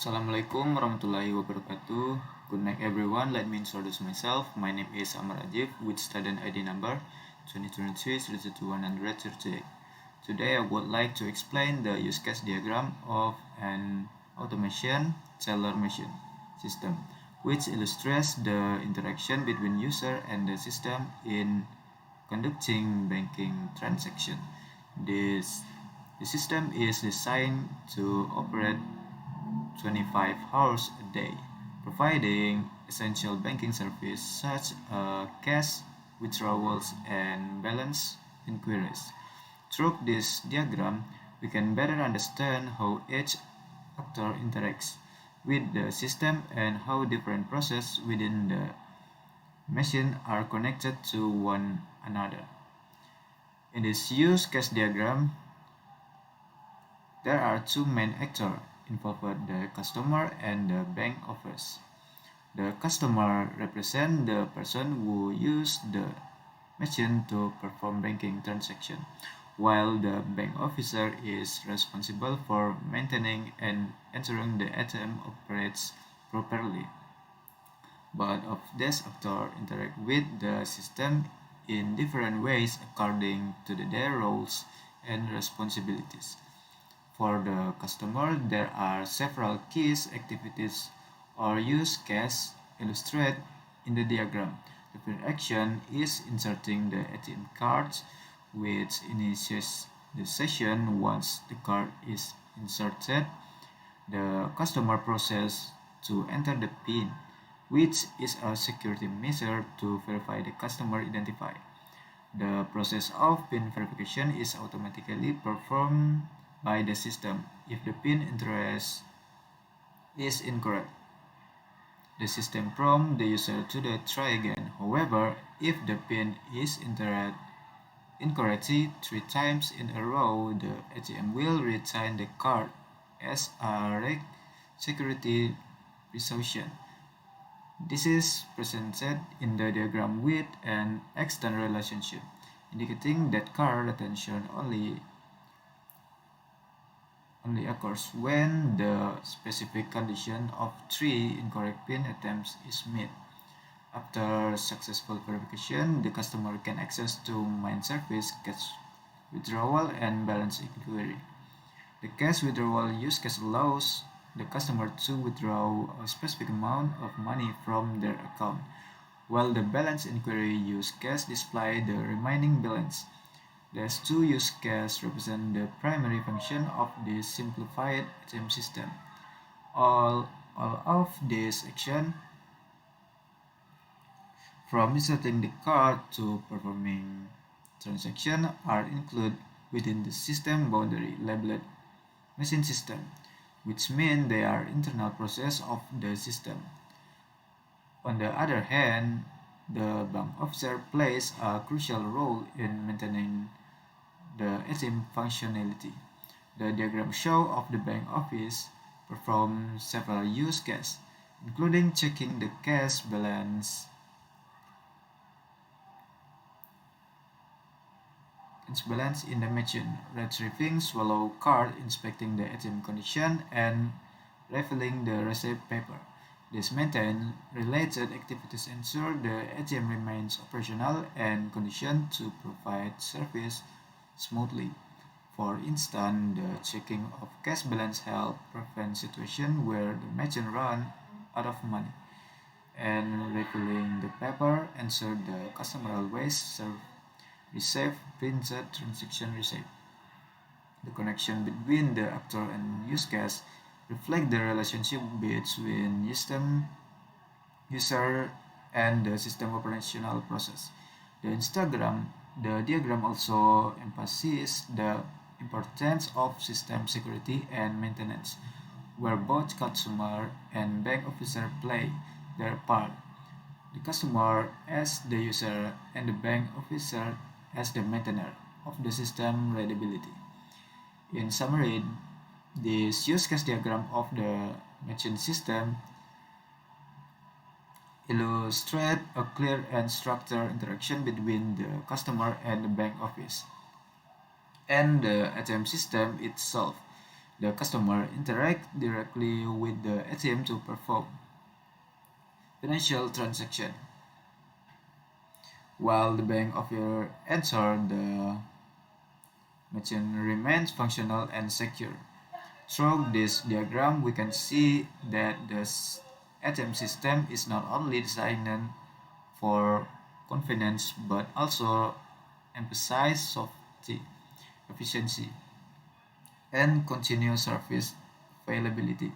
Assalamualaikum warahmatullahi wabarakatuh. Good night everyone. Let me introduce myself. My name is Amar Ajib with student ID number 2023-32138. Today I would like to explain the use case diagram of an automation teller machine system, which illustrates the interaction between user and the system in conducting banking transaction. The system is designed to operate 25 hours a day, providing essential banking services such as cash withdrawals and balance inquiries. Through this diagram, we can better understand how each actor interacts with the system and how different processes within the machine are connected to one another. In this use case diagram, there are two main actors involved, the customer and the bank office. The customer represents the person who uses the machine to perform banking transaction, while the bank officer is responsible for maintaining and ensuring the ATM operates properly. Both of these actors interact with the system in different ways according to their roles and responsibilities. For the customer, there are several key activities or use cases illustrated in the diagram. The first action is inserting the ATM card, which initiates the session. Once the card is inserted, the customer process to enter the PIN, which is a security measure to verify the customer identity. The process of PIN verification is automatically performed by the system if the PIN address is incorrect. The system prompts the user to try again. However, if the PIN is entered incorrectly 3 times in a row, the ATM will retain the card as a security precaution. This is presented in the diagram with an external relationship, indicating that card retention only occurs when the specific condition of 3 incorrect PIN attempts is met. After successful verification, the customer can access to main service, cash withdrawal, and balance inquiry. The cash withdrawal use case allows the customer to withdraw a specific amount of money from their account, while the balance inquiry use case displays the remaining balance. These two use cases represent the primary function of this simplified ATM system. All of these actions, from inserting the card to performing transaction, are included within the system boundary labeled machine system, which means they are internal process of the system. On the other hand, the bank officer plays a crucial role in maintaining the ATM functionality. The diagram shows of the bank office performs several use cases, including checking the cash balance in the machine, retrieving swallow card, inspecting the ATM condition, and refilling the receipt paper. These maintain related activities ensure the ATM remains operational and conditioned to provide service smoothly. For instance, the checking of cash balance helps prevent situations where the machine runs out of money, and refilling the paper ensures the customer always receive printed transaction receipt. The connection between the actor and use case reflect the relationship between user and the system operational process. The diagram also emphasizes the importance of system security and maintenance, where both customer and bank officer play their part. The customer as the user and the bank officer as the maintainer of the system reliability. In summary, this use case diagram of the machine system illustrates a clear and structured interaction between the customer and the bank office and the ATM system itself. The customer interact directly with the ATM to perform financial transaction, while the bank offer ensure the machine remains functional and secure. Through this diagram, we can see that the ATM system is not only designed for convenience but also emphasize safety, efficiency, and continuous service availability.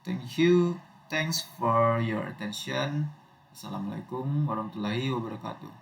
Thank you. Thanks for your attention. Assalamualaikum warahmatullahi wabarakatuh.